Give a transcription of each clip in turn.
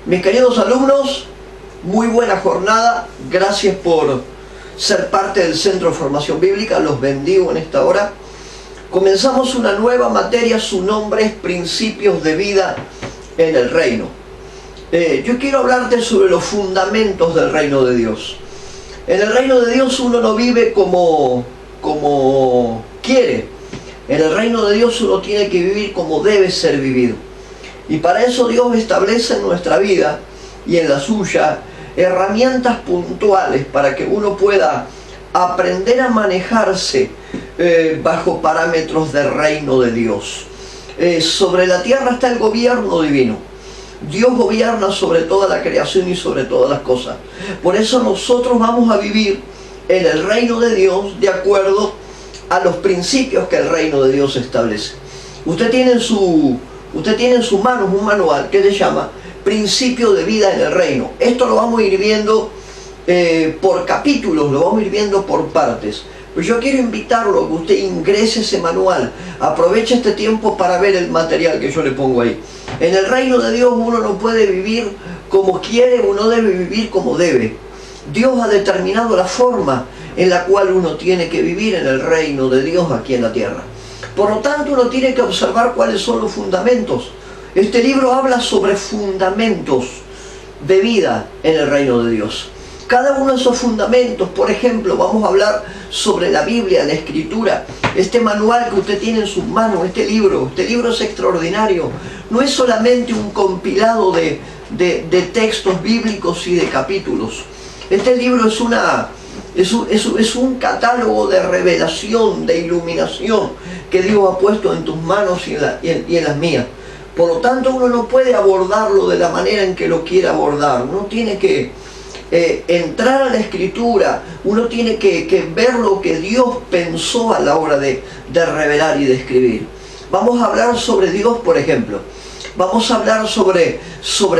Mis queridos alumnos, muy buena jornada. Gracias por ser parte del Centro de Formación Bíblica. Los bendigo en esta hora. Comenzamos una nueva materia. Su nombre es Principios de Vida en el Reino. Yo quiero hablarte sobre los fundamentos del reino de Dios. En el reino de Dios uno no vive como quiere. En el reino de Dios uno tiene que vivir como debe ser vivido. Y para eso Dios establece en nuestra vida y en la suya herramientas puntuales para que uno pueda aprender a manejarse bajo parámetros del reino de Dios. Sobre la tierra está el gobierno divino. Dios gobierna sobre toda la creación y sobre todas las cosas. Por eso nosotros vamos a vivir en el reino de Dios de acuerdo a los principios que el reino de Dios establece. Usted tiene en sus manos un manual que se llama Principio de Vida en el Reino. Esto lo vamos a ir viendo por capítulos, lo vamos a ir viendo por partes. Pero yo quiero invitarlo a que usted ingrese ese manual. Aproveche este tiempo para ver el material que yo le pongo ahí. En el reino de Dios uno no puede vivir como quiere, uno debe vivir como debe. Dios ha determinado la forma en la cual uno tiene que vivir en el reino de Dios aquí en la tierra. Por lo tanto, uno tiene que observar cuáles son los fundamentos. Este libro habla sobre fundamentos de vida en el reino de Dios. Cada uno de esos fundamentos, por ejemplo, vamos a hablar sobre la Biblia, la Escritura. Este manual que usted tiene en sus manos, este libro es extraordinario. No es solamente un compilado de textos bíblicos y de capítulos. Este libro es un catálogo de revelación, de iluminación que Dios ha puesto en tus manos y en las mías. Por lo tanto, uno no puede abordarlo de la manera en que lo quiera abordar. Uno tiene que entrar a la Escritura, uno tiene que ver lo que Dios pensó a la hora de revelar y de escribir. Vamos a hablar sobre Dios, por ejemplo. Vamos a hablar sobre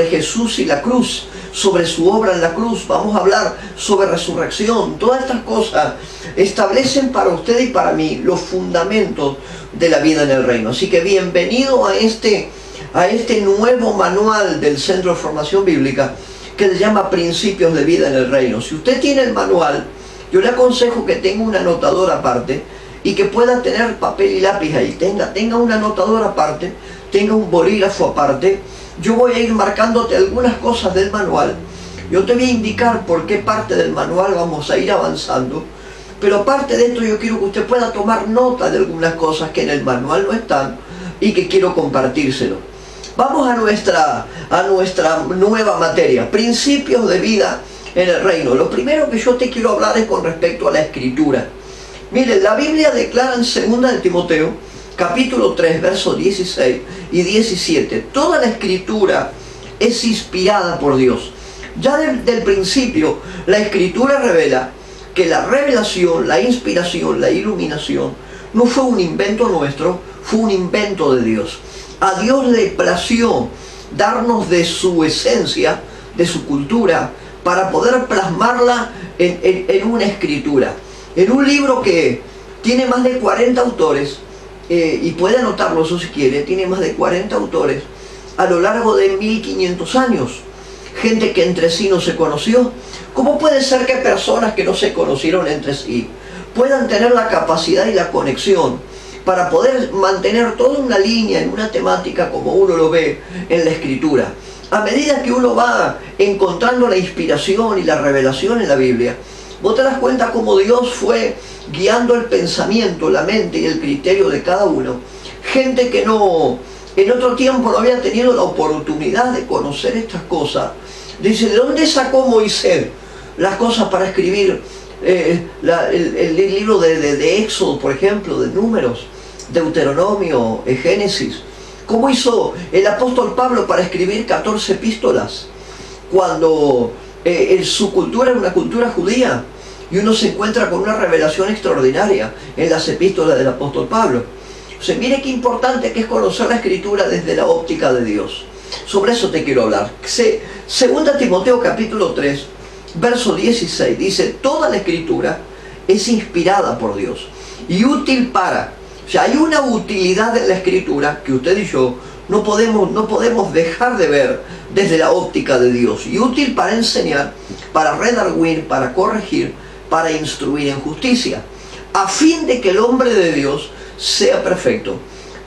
Jesús y la cruz, sobre su obra en la cruz. Vamos a hablar sobre resurrección. Todas estas cosas establecen para usted y para mí los fundamentos de la vida en el reino. Así que bienvenido a este nuevo manual del Centro de Formación Bíblica que se llama Principios de Vida en el Reino. Si usted tiene el manual, yo le aconsejo que tenga un anotador aparte y que pueda tener papel y lápiz ahí. Tenga un anotador aparte, tenga un bolígrafo aparte. Yo voy a ir marcándote algunas cosas del manual. Yo te voy a indicar por qué parte del manual vamos a ir avanzando. Pero aparte de esto, yo quiero que usted pueda tomar nota de algunas cosas que en el manual no están y que quiero compartírselo. Vamos a nuestra nueva materia, Principios de Vida en el Reino. Lo primero que yo te quiero hablar es con respecto a la Escritura. Mire, la Biblia declara en 2 de Timoteo, capítulo 3, versos 16 y 17, toda la Escritura es inspirada por Dios. Ya del principio, la Escritura revela que la revelación, la inspiración, la iluminación, no fue un invento nuestro, fue un invento de Dios. A Dios le plació darnos de su esencia, de su cultura, para poder plasmarla en una escritura. En un libro que tiene más de 40 autores, y puede anotarlo eso si quiere, tiene más de 40 autores a lo largo de 1500 años. Gente que entre sí no se conoció. ¿Cómo puede ser que personas que no se conocieron entre sí puedan tener la capacidad y la conexión para poder mantener toda una línea en una temática como uno lo ve en la Escritura? A medida que uno va encontrando la inspiración y la revelación en la Biblia, vos te das cuenta cómo Dios fue guiando el pensamiento, la mente y el criterio de cada uno. Gente que no, en otro tiempo no había tenido la oportunidad de conocer estas cosas. Dice, ¿de dónde sacó Moisés las cosas para escribir el libro de Éxodo, por ejemplo, de Números, Deuteronomio, Génesis? ¿Cómo hizo el apóstol Pablo para escribir 14 epístolas cuando su cultura era una cultura judía y uno se encuentra con una revelación extraordinaria en las epístolas del apóstol Pablo? O sea, mire qué importante que es conocer la Escritura desde la óptica de Dios. Sobre eso te quiero hablar. 2 Timoteo capítulo 3, verso 16, dice, toda la Escritura es inspirada por Dios y útil para... O sea, hay una utilidad en la Escritura que usted y yo no podemos dejar de ver desde la óptica de Dios, y útil para enseñar, para redarguir, para corregir, para instruir en justicia, a fin de que el hombre de Dios sea perfecto.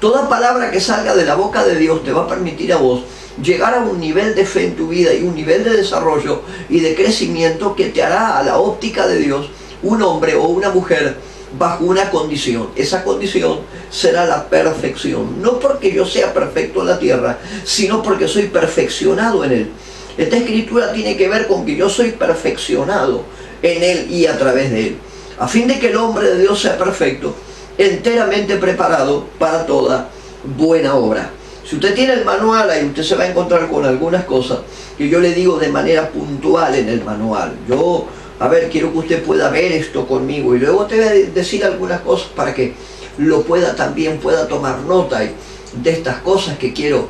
Toda palabra que salga de la boca de Dios te va a permitir a vos llegar a un nivel de fe en tu vida y un nivel de desarrollo y de crecimiento que te hará a la óptica de Dios un hombre o una mujer bajo una condición. Esa condición será la perfección, no porque yo sea perfecto en la tierra, sino porque soy perfeccionado en Él. Esta escritura tiene que ver con que yo soy perfeccionado en Él y a través de Él, a fin de que el hombre de Dios sea perfecto, enteramente preparado para toda buena obra. Si usted tiene el manual ahí, usted se va a encontrar con algunas cosas que yo le digo de manera puntual en el manual. A ver, quiero que usted pueda ver esto conmigo y luego te voy a decir algunas cosas para que también pueda tomar nota de estas cosas que quiero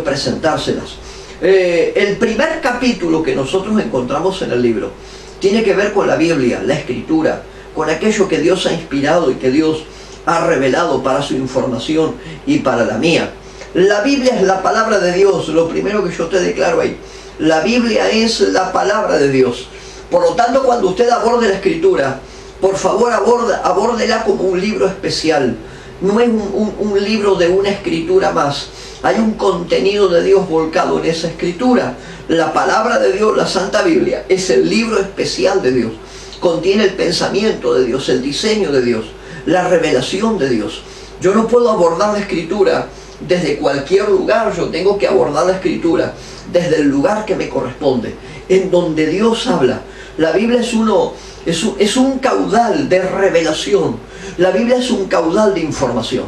presentárselas. El primer capítulo que nosotros encontramos en el libro tiene que ver con la Biblia, la Escritura, con aquello que Dios ha inspirado y que Dios ha revelado para su información y para la mía. La Biblia es la palabra de Dios, lo primero que yo te declaro ahí. La Biblia es la palabra de Dios. Por lo tanto, cuando usted aborde la Escritura, por favor abórdela como un libro especial. No es un libro de una escritura más. Hay un contenido de Dios volcado en esa escritura. La palabra de Dios, la Santa Biblia, es el libro especial de Dios. Contiene el pensamiento de Dios, el diseño de Dios, la revelación de Dios. Yo no puedo abordar la Escritura desde cualquier lugar. Yo tengo que abordar la Escritura desde el lugar que me corresponde, en donde Dios habla. La Biblia es un caudal de revelación. La Biblia es un caudal de información.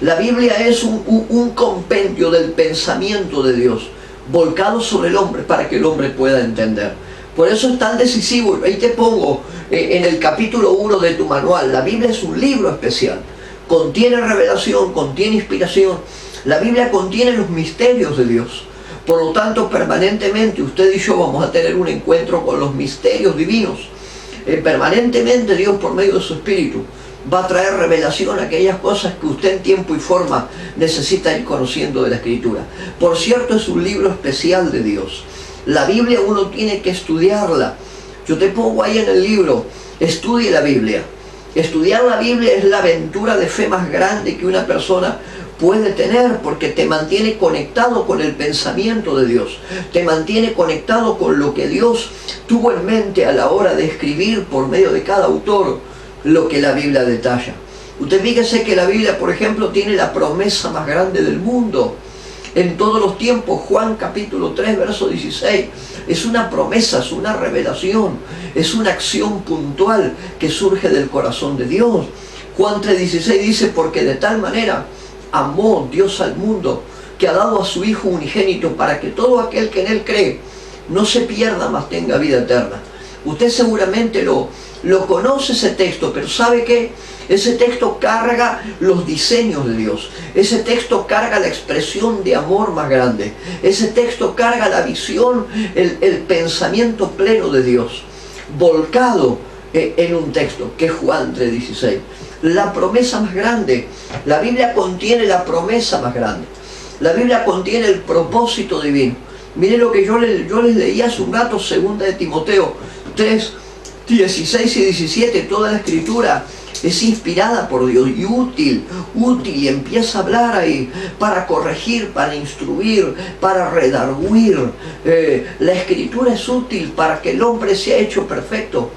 La Biblia es un compendio del pensamiento de Dios volcado sobre el hombre para que el hombre pueda entender. Por eso es tan decisivo. Ahí te pongo en el capítulo 1 de tu manual. La Biblia es un libro especial. Contiene revelación, contiene inspiración. La Biblia contiene los misterios de Dios. Por lo tanto, permanentemente usted y yo vamos a tener un encuentro con los misterios divinos. Permanentemente Dios, por medio de su Espíritu, va a traer revelación a aquellas cosas que usted en tiempo y forma necesita ir conociendo de la Escritura. Por cierto, es un libro especial de Dios. La Biblia uno tiene que estudiarla. Yo te pongo ahí en el libro, estudie la Biblia. Estudiar la Biblia es la aventura de fe más grande que una persona puede tener, porque te mantiene conectado con el pensamiento de Dios, te mantiene conectado con lo que Dios tuvo en mente a la hora de escribir por medio de cada autor lo que la Biblia detalla. Usted fíjese que la Biblia, por ejemplo, tiene la promesa más grande del mundo en todos los tiempos. Juan capítulo 3, verso 16, es una promesa, es una revelación, es una acción puntual que surge del corazón de Dios. Juan 3:16 dice: porque de tal manera amó Dios al mundo, que ha dado a su Hijo unigénito, para que todo aquel que en Él cree no se pierda, mas tenga vida eterna. Usted seguramente lo conoce ese texto, pero ¿sabe qué? Ese texto carga los diseños de Dios. Ese texto carga la expresión de amor más grande. Ese texto carga la visión, el pensamiento pleno de Dios, volcado en un texto, que es Juan 3:16. La promesa más grande. La Biblia contiene la promesa más grande. La Biblia contiene el propósito divino. Mire lo que yo les leí hace un rato, 2 de Timoteo 3, 16 y 17. Toda la Escritura es inspirada por Dios y útil, y empieza a hablar ahí para corregir, para instruir, para redarguir. La Escritura es útil para que el hombre sea hecho perfecto.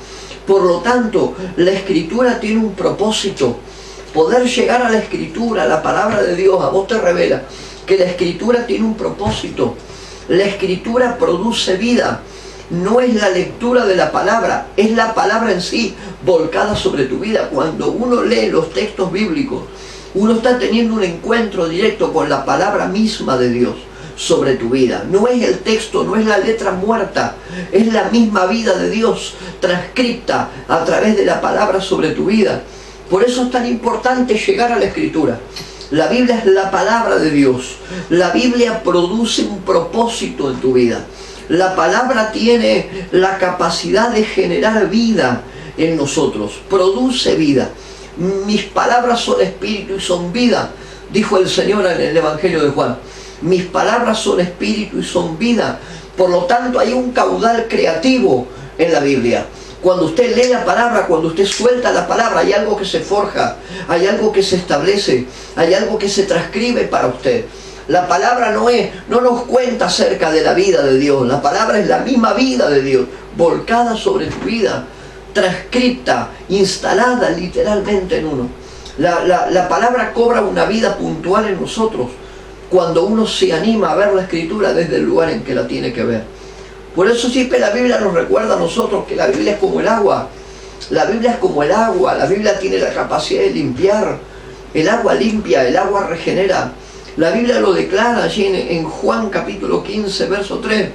Por lo tanto, la Escritura tiene un propósito. Poder llegar a la Escritura, la palabra de Dios, a vos te revela que la Escritura tiene un propósito. La Escritura produce vida. No es la lectura de la palabra, es la palabra en sí volcada sobre tu vida. Cuando uno lee los textos bíblicos, uno está teniendo un encuentro directo con la palabra misma de Dios sobre tu vida. No es el texto, no es la letra muerta, es la misma vida de Dios transcripta a través de la palabra sobre tu vida. Por eso es tan importante llegar a la Escritura. La Biblia es la palabra de Dios. La Biblia produce un propósito en tu vida. La palabra tiene la capacidad de generar vida en nosotros, produce vida. Mis palabras son espíritu y son vida, dijo el Señor en el Evangelio de Juan. Mis palabras son espíritu y son vida. Por lo tanto, hay un caudal creativo en la Biblia. Cuando usted lee la palabra, cuando usted suelta la palabra, hay algo que se forja, hay algo que se establece, hay algo que se transcribe para usted. La palabra no nos cuenta acerca de la vida de Dios. La palabra es la misma vida de Dios, volcada sobre tu vida, transcripta, instalada literalmente en uno. La palabra cobra una vida puntual en nosotros cuando uno se anima a ver la Escritura desde el lugar en que la tiene que ver. Por eso siempre la Biblia nos recuerda a nosotros que la Biblia es como el agua. La Biblia es como el agua. La Biblia tiene la capacidad de limpiar. El agua limpia, el agua regenera. La Biblia lo declara allí en Juan capítulo 15, verso 3.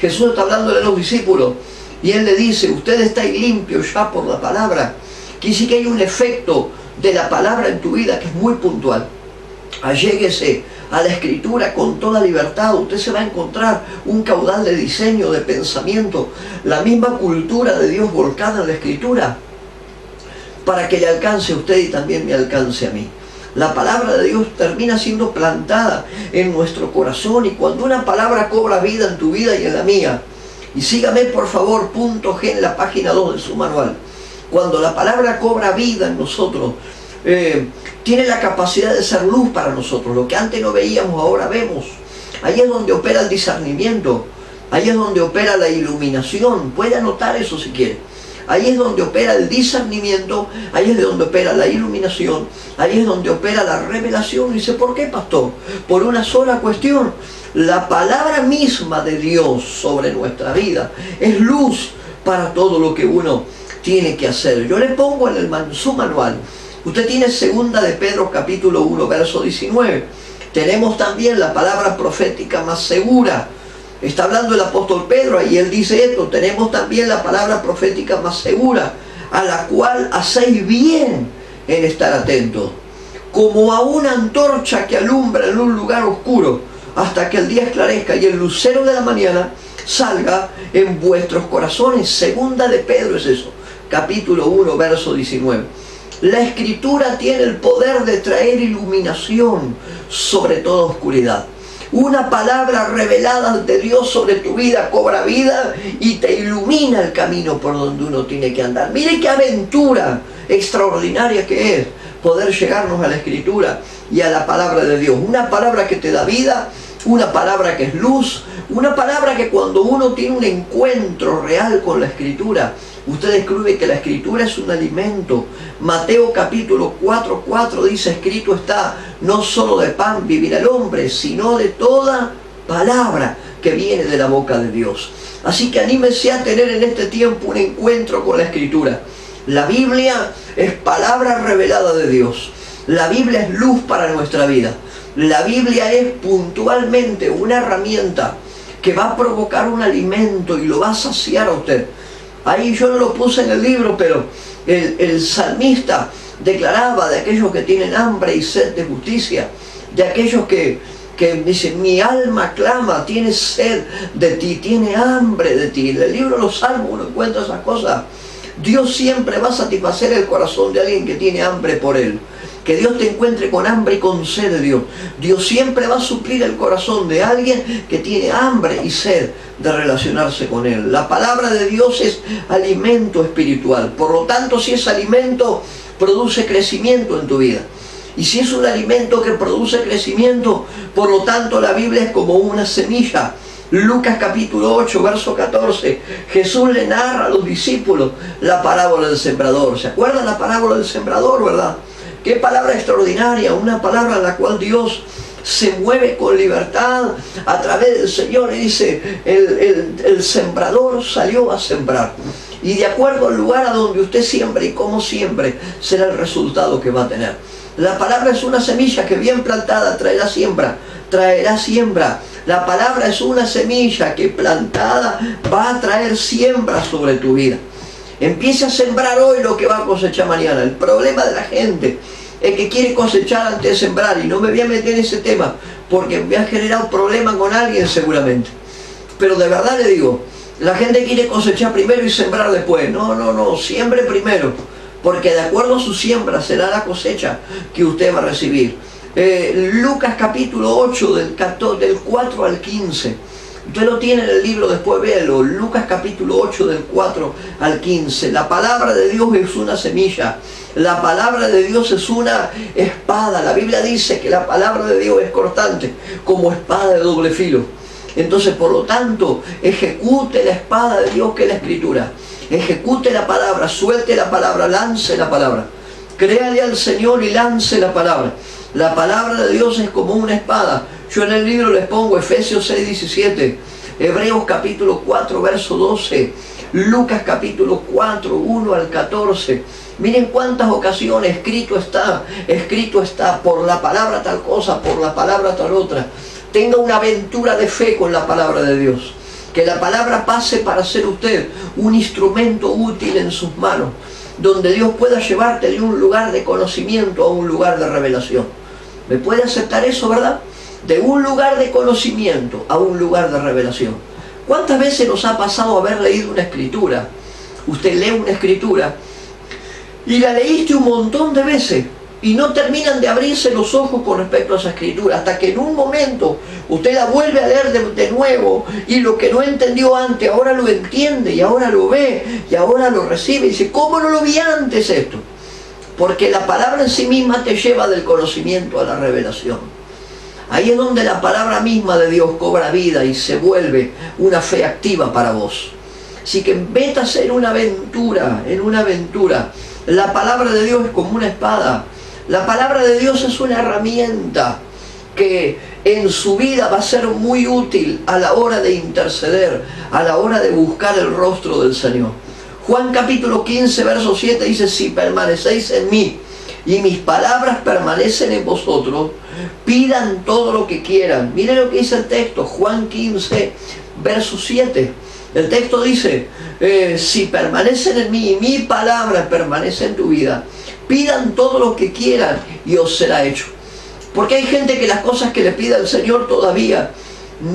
Jesús está hablándole a los discípulos y Él le dice, ustedes estáis limpios ya por la palabra. Quiere decir que hay un efecto de la palabra en tu vida que es muy puntual. Alléguese a la Escritura con toda libertad. Usted se va a encontrar un caudal de diseño, de pensamiento, la misma cultura de Dios volcada en la Escritura, para que le alcance a usted y también me alcance a mí. La palabra de Dios termina siendo plantada en nuestro corazón, y cuando una palabra cobra vida en tu vida y en la mía, y sígame por favor, punto G en la página 2 de su manual, cuando la palabra cobra vida en nosotros, tiene la capacidad de ser luz para nosotros. Lo que antes no veíamos, ahora vemos. Ahí es donde opera el discernimiento, ahí es donde opera la iluminación. Puede anotar eso si quiere. Ahí es donde opera el discernimiento, ahí es donde opera la iluminación, ahí es donde opera la revelación. Dice, ¿por qué, pastor? Por una sola cuestión. La palabra misma de Dios sobre nuestra vida es luz para todo lo que uno tiene que hacer. Yo le pongo en su manual. Usted tiene 2 de Pedro capítulo 1, verso 19. Tenemos también la palabra profética más segura. Está hablando el apóstol Pedro y él dice esto. Tenemos también la palabra profética más segura, a la cual hacéis bien en estar atentos, como a una antorcha que alumbra en un lugar oscuro, hasta que el día esclarezca y el lucero de la mañana salga en vuestros corazones. 2 de Pedro es eso, capítulo 1, verso 19. La Escritura tiene el poder de traer iluminación sobre toda oscuridad. Una palabra revelada de Dios sobre tu vida cobra vida y te ilumina el camino por donde uno tiene que andar. Mire qué aventura extraordinaria que es poder llegarnos a la Escritura y a la palabra de Dios. Una palabra que te da vida, una palabra que es luz, una palabra que cuando uno tiene un encuentro real con la Escritura, usted descubre que la Escritura es un alimento. Mateo capítulo 4:4 dice, escrito está, no solo de pan vivirá el hombre, sino de toda palabra que viene de la boca de Dios. Así que anímese a tener en este tiempo un encuentro con la Escritura. La Biblia es palabra revelada de Dios. La Biblia es luz para nuestra vida. La Biblia es puntualmente una herramienta que va a provocar un alimento y lo va a saciar a usted. Ahí yo no lo puse en el libro, pero el salmista declaraba de aquellos que tienen hambre y sed de justicia, de aquellos que dicen, mi alma clama, tiene sed de ti, tiene hambre de ti. En el libro de los Salmos uno encuentra esas cosas. Dios siempre va a satisfacer el corazón de alguien que tiene hambre por Él. Que Dios te encuentre con hambre y con sed de Dios. Dios siempre va a suplir el corazón de alguien que tiene hambre y sed de relacionarse con Él. La palabra de Dios es alimento espiritual. Por lo tanto, si es alimento, produce crecimiento en tu vida. Y si es un alimento que produce crecimiento, por lo tanto, la Biblia es como una semilla. Lucas capítulo 8, verso 14, Jesús le narra a los discípulos la parábola del sembrador. ¿Se acuerdan la parábola del sembrador, verdad? Qué palabra extraordinaria, una palabra en la cual Dios se mueve con libertad a través del Señor. Y dice, el sembrador salió a sembrar. Y de acuerdo al lugar a donde usted siembre y cómo siembre, será el resultado que va a tener. La palabra es una semilla que bien plantada traerá siembra, traerá siembra. La palabra es una semilla que plantada va a traer siembra sobre tu vida. Empieza a sembrar hoy lo que va a cosechar mañana. El problema de la gente es que quiere cosechar antes de sembrar, y no me voy a meter en ese tema porque me ha generado problema con alguien seguramente. Pero de verdad le digo, la gente quiere cosechar primero y sembrar después. No, siembre primero, porque de acuerdo a su siembra será la cosecha que usted va a recibir. Lucas capítulo 8 del 4 al 15. Usted lo tiene en el libro, después véalo. Lucas capítulo 8 del 4 al 15. La palabra de Dios es una semilla. La palabra de Dios es una espada. La Biblia dice que la palabra de Dios es cortante, como espada de doble filo. Entonces, por lo tanto, ejecute la espada de Dios que es la Escritura. Ejecute la palabra, suelte la palabra, lance la palabra. Créale al Señor y lance la palabra. La palabra de Dios es como una espada. Yo en el libro les pongo Efesios 6:17, Hebreos capítulo 4, verso 12, Lucas capítulo 4, 1 al 14. Miren cuántas ocasiones escrito está, por la palabra tal cosa, por la palabra tal otra. Tenga una aventura de fe con la palabra de Dios. Que la palabra pase para ser usted un instrumento útil en sus manos, donde Dios pueda llevarte de un lugar de conocimiento a un lugar de revelación. ¿Me puede aceptar eso, verdad? De un lugar de conocimiento a un lugar de revelación. ¿Cuántas veces nos ha pasado haber leído una escritura? Usted lee una escritura y la leíste un montón de veces y no terminan de abrirse los ojos con respecto a esa escritura, hasta que en un momento usted la vuelve a leer de nuevo y lo que no entendió antes ahora lo entiende y ahora lo ve y ahora lo recibe y dice, ¿cómo no lo vi antes esto? Porque la palabra en sí misma te lleva del conocimiento a la revelación. Ahí es donde la palabra misma de Dios cobra vida y se vuelve una fe activa para vos. Así que métase en una aventura, La palabra de Dios es como una espada. La palabra de Dios es una herramienta que en su vida va a ser muy útil a la hora de interceder, a la hora de buscar el rostro del Señor. Juan capítulo 15, verso 7 dice, si permanecéis en mí y mis palabras permanecen en vosotros, pidan todo lo que quieran. Miren lo que dice el texto, Juan 15, verso 7. El texto dice, si permanecen en mí y mi palabra permanece en tu vida, pidan todo lo que quieran y os será hecho. Porque hay gente que las cosas que le pide al Señor todavía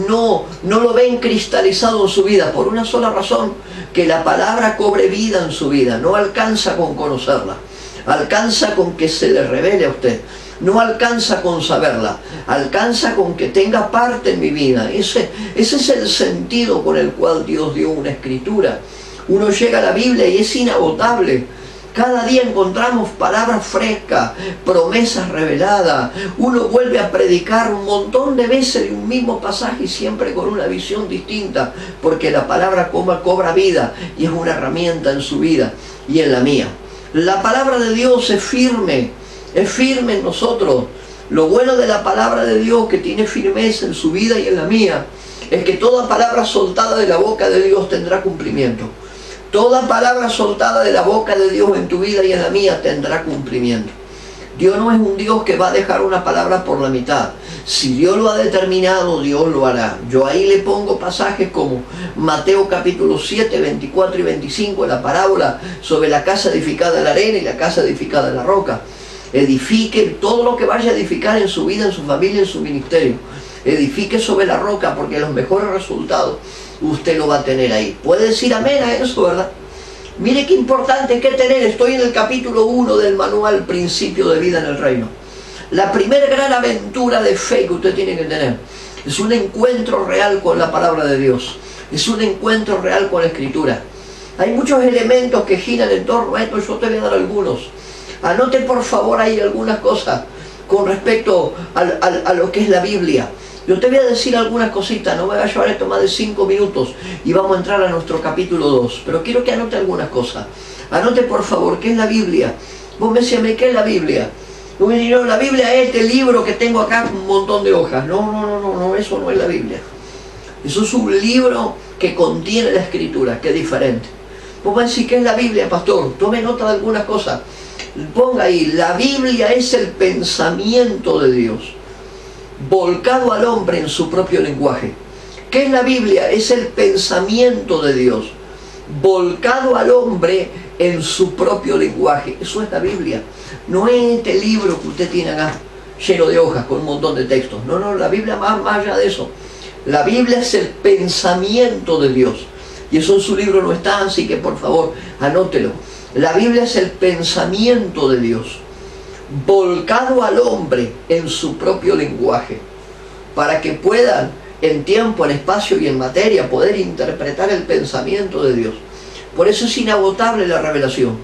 no lo ven cristalizado en su vida, por una sola razón, que la palabra cobre vida en su vida. No alcanza con conocerla, alcanza con que se le revele a usted. No alcanza con saberla, alcanza con que tenga parte en mi vida. Ese es el sentido con el cual Dios dio una escritura. Uno llega a la Biblia y es inagotable. Cada día encontramos palabras frescas, promesas reveladas. Uno vuelve a predicar un montón de veces de un mismo pasaje y siempre con una visión distinta, porque la palabra cobra vida y es una herramienta en su vida y en la mía. La palabra de Dios es firme en nosotros. Lo bueno de la palabra de Dios, que tiene firmeza en su vida y en la mía, es que toda palabra soltada de la boca de Dios tendrá cumplimiento. Toda palabra soltada de la boca de Dios en tu vida y en la mía tendrá cumplimiento. Dios no es un Dios que va a dejar una palabra por la mitad. Si Dios lo ha determinado, Dios lo hará. Yo ahí le pongo pasajes como Mateo capítulo 7, 24 y 25, la parábola sobre la casa edificada en la arena y la casa edificada en la roca. Edifique todo lo que vaya a edificar en su vida, en su familia, en su ministerio. Edifique sobre la roca, porque los mejores resultados usted lo va a tener ahí. ¿Puede decir amén a eso, verdad? Mire qué importante que tener. Estoy en el capítulo 1 del manual Principio de Vida en el Reino. La primera gran aventura de fe que usted tiene que tener es un encuentro real con la palabra de Dios. Es un encuentro real con la Escritura. Hay muchos elementos que giran en torno a esto. Yo te voy a dar algunos. Anote por favor ahí algunas cosas con respecto a lo que es la Biblia. Yo te voy a decir algunas cositas, no me va a llevar esto más de 5 minutos y vamos a entrar a nuestro capítulo 2. Pero quiero que anote algunas cosas. Anote por favor, ¿qué es la Biblia? Vos me decías, ¿qué es la Biblia? Yo me digo, la Biblia es este libro que tengo acá con un montón de hojas. No, eso no es la Biblia. Eso es un libro que contiene la Escritura, que es diferente. Vos me decís, ¿qué es la Biblia, pastor? Tome nota de algunas cosas. Ponga ahí, la Biblia es el pensamiento de Dios volcado al hombre en su propio lenguaje. ¿Qué es la Biblia? Es el pensamiento de Dios volcado al hombre en su propio lenguaje. Eso es la Biblia. No es este libro que usted tiene acá lleno de hojas con un montón de textos. No, la Biblia más allá de eso. La Biblia es el pensamiento de Dios, y eso en su libro no está, así que por favor anótelo. La Biblia es el pensamiento de Dios volcado al hombre en su propio lenguaje, para que puedan en tiempo, en espacio y en materia poder interpretar el pensamiento de Dios. Por eso es inagotable la revelación.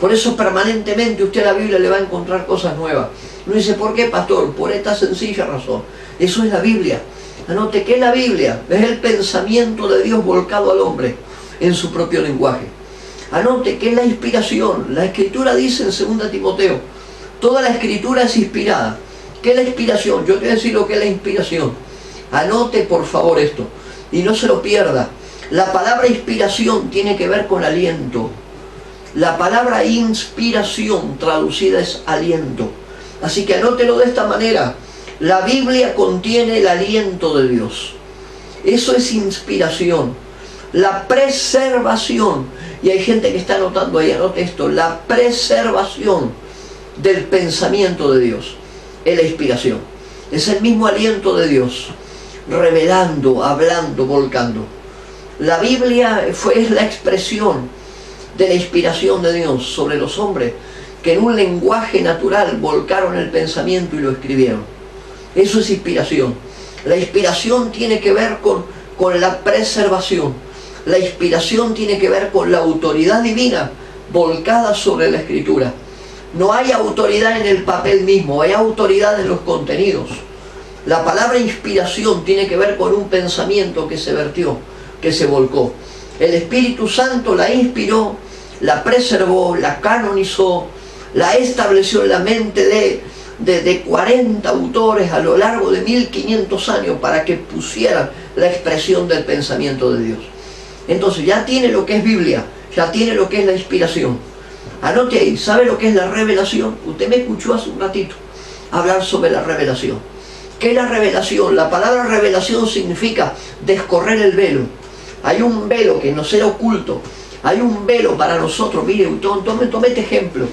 Por eso permanentemente usted a la Biblia le va a encontrar cosas nuevas. No dice, ¿por qué, pastor? Por esta sencilla razón. Eso es la Biblia. Anote que la Biblia es el pensamiento de Dios volcado al hombre en su propio lenguaje. Anote que es la inspiración. La Escritura dice en 2 Timoteo, toda la Escritura es inspirada. ¿Qué es la inspiración? Yo te voy a decir lo que es la inspiración. Anote por favor esto y no se lo pierda. La palabra inspiración tiene que ver con aliento. La palabra inspiración traducida es aliento. Así que anótelo de esta manera. La Biblia contiene el aliento de Dios. Eso es inspiración. La preservación. Y hay gente que está anotando ahí, anote esto. La preservación del pensamiento de Dios es la inspiración. Es el mismo aliento de Dios, revelando, hablando, volcando. La Biblia es la expresión de la inspiración de Dios sobre los hombres que en un lenguaje natural volcaron el pensamiento y lo escribieron. Eso es inspiración. La inspiración tiene que ver con la preservación. La inspiración tiene que ver con la autoridad divina volcada sobre la Escritura. No hay autoridad en el papel mismo, hay autoridad en los contenidos. La palabra inspiración tiene que ver con un pensamiento que se vertió, que se volcó. El Espíritu Santo la inspiró, la preservó, la canonizó, la estableció en la mente de 40 autores a lo largo de 1500 años para que pusieran la expresión del pensamiento de Dios. Entonces ya tiene lo que es Biblia, ya tiene lo que es la inspiración. Anote ahí, ¿sabe lo que es la revelación? Usted me escuchó hace un ratito hablar sobre la revelación. ¿Qué es la revelación? La palabra revelación significa descorrer el velo. Hay un velo que nos era oculto. Hay un velo para nosotros. Mire, tome este ejemplo.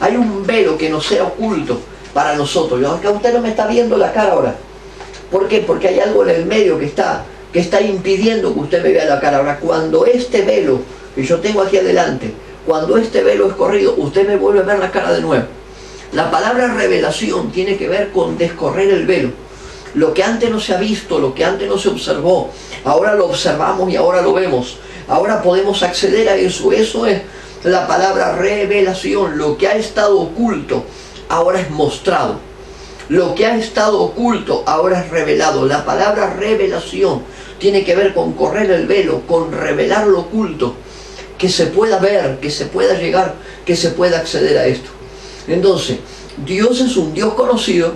Hay un velo que nos era oculto para nosotros. Acá usted no me está viendo la cara ahora. ¿Por qué? Porque hay algo en el medio que está impidiendo que usted me vea la cara. Ahora, cuando este velo que yo tengo aquí adelante, cuando este velo es corrido, usted me vuelve a ver la cara de nuevo. La palabra revelación tiene que ver con descorrer el velo. Lo que antes no se ha visto, lo que antes no se observó, ahora lo observamos y ahora lo vemos. Ahora podemos acceder a eso. Eso es la palabra revelación. Lo que ha estado oculto, ahora es mostrado. Lo que ha estado oculto, ahora es revelado. La palabra revelación tiene que ver con correr el velo, con revelar lo oculto, que se pueda ver, que se pueda llegar, que se pueda acceder a esto. Entonces, Dios es un Dios conocido,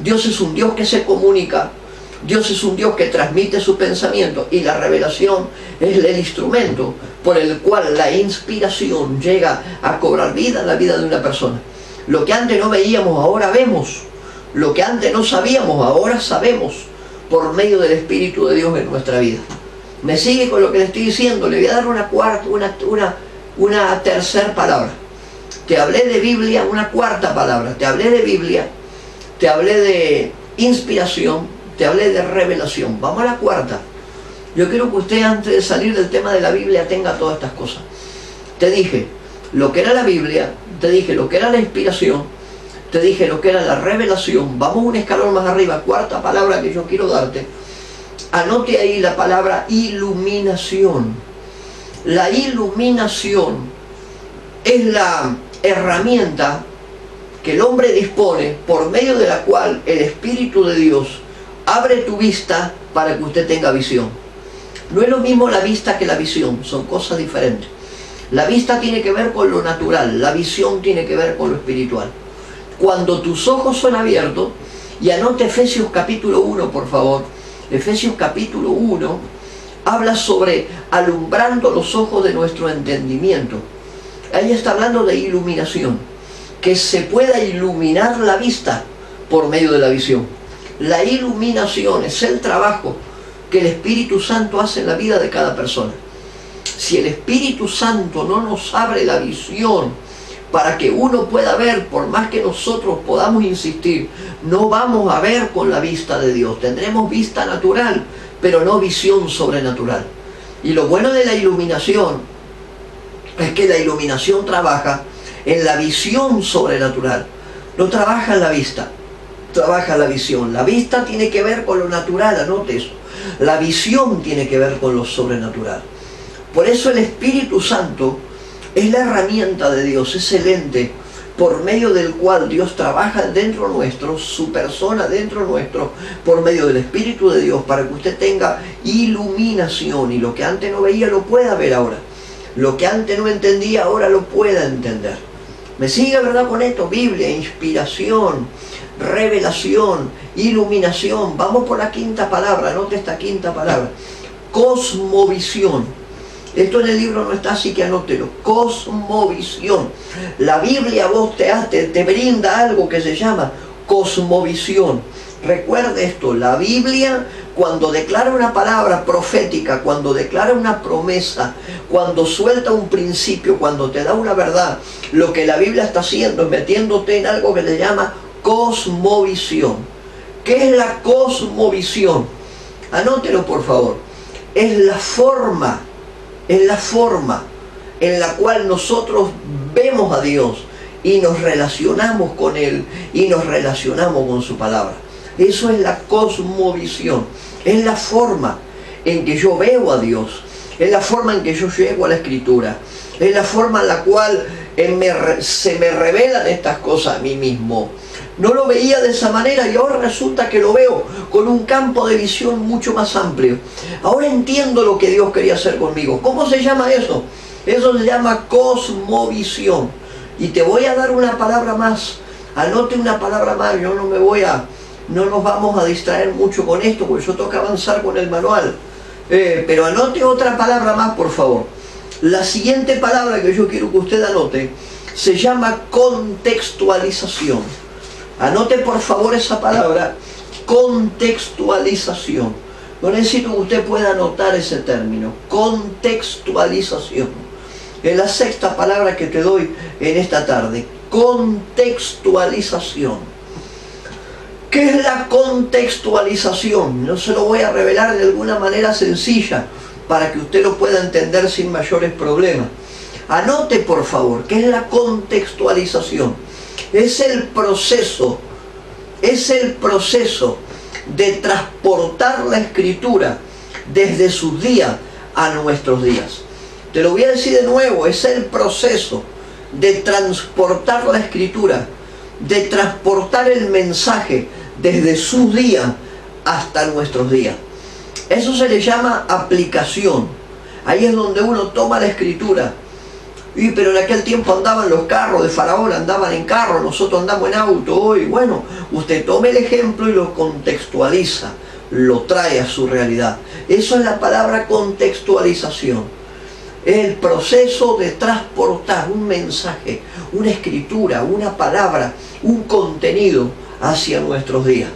Dios es un Dios que se comunica, Dios es un Dios que transmite su pensamiento, y la revelación es el instrumento por el cual la inspiración llega a cobrar vida en la vida de una persona. Lo que antes no veíamos, ahora vemos. Lo que antes no sabíamos, ahora sabemos por medio del Espíritu de Dios en nuestra vida. ¿Me sigue con lo que le estoy diciendo? Le voy a dar una tercera palabra. Te hablé de Biblia, una cuarta palabra. Te hablé de Biblia, te hablé de inspiración, te hablé de revelación. Vamos a la cuarta. Yo quiero que usted, antes de salir del tema de la Biblia, tenga todas estas cosas. Te dije lo que era la Biblia, te dije lo que era la inspiración, te dije lo que era la revelación. Vamos un escalón más arriba, cuarta palabra que yo quiero darte. Anote ahí la palabra iluminación. La iluminación es la herramienta que el hombre dispone por medio de la cual el Espíritu de Dios abre tu vista para que usted tenga visión. No es lo mismo la vista que la visión, son cosas diferentes. La vista tiene que ver con lo natural, la visión tiene que ver con lo espiritual. Cuando tus ojos son abiertos, y anote Efesios capítulo 1 por favor, Efesios capítulo 1 habla sobre alumbrando los ojos de nuestro entendimiento. Ahí está hablando de iluminación, que se pueda iluminar la vista por medio de la visión. La iluminación es el trabajo que el Espíritu Santo hace en la vida de cada persona. Si el Espíritu Santo no nos abre la visión para que uno pueda ver, por más que nosotros podamos insistir, no vamos a ver con la vista de Dios. Tendremos vista natural, pero no visión sobrenatural. Y lo bueno de la iluminación es que la iluminación trabaja en la visión sobrenatural. no trabaja en la vista, trabaja en la visión. La vista tiene que ver con lo natural, anote eso. La visión tiene que ver con lo sobrenatural. Por eso el Espíritu Santo es la herramienta de Dios, es el ente por medio del cual Dios trabaja dentro nuestro, su persona dentro nuestro, por medio del Espíritu de Dios, para que usted tenga iluminación y lo que antes no veía lo pueda ver ahora. Lo que antes no entendía ahora lo pueda entender. ¿Me sigue, verdad, con esto? Biblia, inspiración, revelación, iluminación. Vamos por la quinta palabra, anote esta quinta palabra. Cosmovisión. Esto en el libro no está, así que anótelo. Cosmovisión. La Biblia a vos te brinda algo que se llama cosmovisión. Recuerde esto, la Biblia cuando declara una palabra profética, cuando declara una promesa, cuando suelta un principio, cuando te da una verdad, lo que la Biblia está haciendo es metiéndote en algo que se llama cosmovisión. ¿Qué es la cosmovisión? Anótelo por favor. Es la forma en la cual nosotros vemos a Dios y nos relacionamos con Él y nos relacionamos con su palabra. Eso es la cosmovisión. Es la forma en que yo veo a Dios. Es la forma en que yo llego a la Escritura. Es la forma en la cual se me revelan estas cosas a mí mismo. No lo veía de esa manera y ahora resulta que lo veo con un campo de visión mucho más amplio. Ahora entiendo lo que Dios quería hacer conmigo. ¿Cómo se llama eso? Eso se llama cosmovisión. Y te voy a dar una palabra más. Anote una palabra más. Yo no nos vamos a distraer mucho con esto, porque yo toca avanzar con el manual. Pero anote otra palabra más, por favor. La siguiente palabra que yo quiero que usted anote se llama contextualización. Anote por favor esa palabra, contextualización. Yo necesito que usted pueda anotar ese término, contextualización. Es la sexta palabra que te doy en esta tarde, contextualización. ¿Qué es la contextualización? No se lo voy a revelar de alguna manera sencilla para que usted lo pueda entender sin mayores problemas. Anote por favor, ¿qué es la contextualización? Es el proceso de transportar la Escritura desde sus días a nuestros días. Te lo voy a decir de nuevo, es el proceso de transportar la Escritura, de transportar el mensaje desde sus días hasta nuestros días. Eso se le llama aplicación. Ahí es donde uno toma la Escritura. Pero en aquel tiempo andaban los carros de Faraón, andaban en carro, nosotros andamos en auto hoy. Bueno, usted tome el ejemplo y lo contextualiza, lo trae a su realidad. Eso es la palabra contextualización. Es el proceso de transportar un mensaje, una escritura, una palabra, un contenido hacia nuestros días.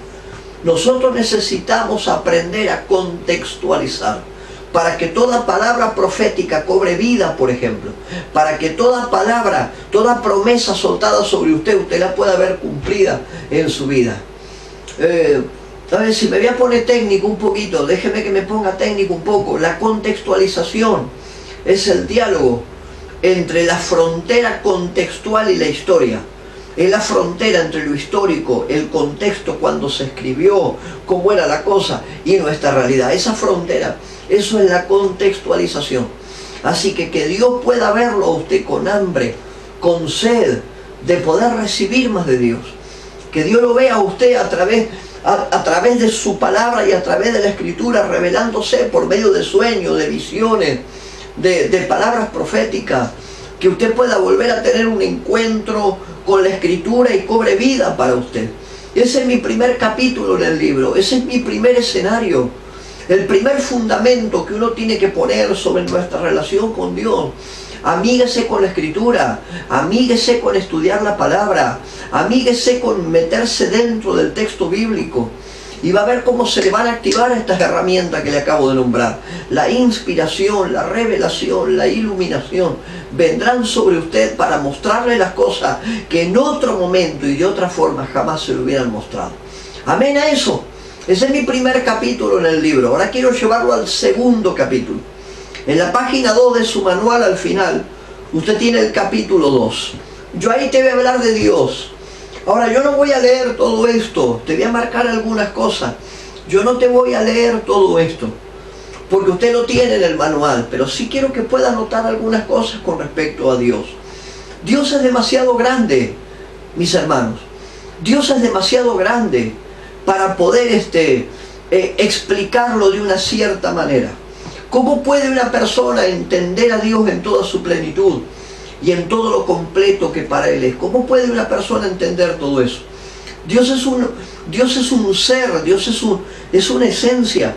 Nosotros necesitamos aprender a contextualizar. Para que toda palabra profética cobre vida, por ejemplo. Para que toda palabra, toda promesa soltada sobre usted la pueda ver cumplida en su vida. A ver, si me voy a poner técnico un poquito, déjeme que me ponga técnico un poco. La contextualización es el diálogo entre la frontera contextual y la historia. Es la frontera entre lo histórico, el contexto cuando se escribió, cómo era la cosa, y nuestra realidad. Esa frontera, eso es la contextualización. Así que Dios pueda verlo a usted con hambre, con sed, de poder recibir más de Dios. Que Dios lo vea a usted a través de su palabra y a través de la Escritura, revelándose por medio de sueños, de visiones, de palabras proféticas. Que usted pueda volver a tener un encuentro con la Escritura y cobre vida para usted. Ese es mi primer capítulo en el libro, ese es mi primer escenario. El primer fundamento que uno tiene que poner sobre nuestra relación con Dios. Amíguese con la Escritura, amíguese con estudiar la palabra, amíguese con meterse dentro del texto bíblico. Y va a ver cómo se le van a activar estas herramientas que le acabo de nombrar. La inspiración, la revelación, la iluminación vendrán sobre usted para mostrarle las cosas que en otro momento y de otra forma jamás se le hubieran mostrado. Amén a eso. Ese es mi primer capítulo en el libro. Ahora quiero llevarlo al segundo capítulo. En la página 2 de su manual, al final, usted tiene el capítulo 2. Yo ahí te voy a hablar de Dios. Ahora, yo no voy a leer todo esto, te voy a marcar algunas cosas. Yo no te voy a leer todo esto, porque usted lo tiene en el manual, pero sí quiero que pueda notar algunas cosas con respecto a Dios. Dios es demasiado grande, mis hermanos. Dios es demasiado grande para poder explicarlo de una cierta manera. ¿Cómo puede una persona entender a Dios en toda su plenitud y en todo lo completo que para Él es? ¿Cómo puede una persona entender todo eso? Dios es un ser, Dios es una esencia.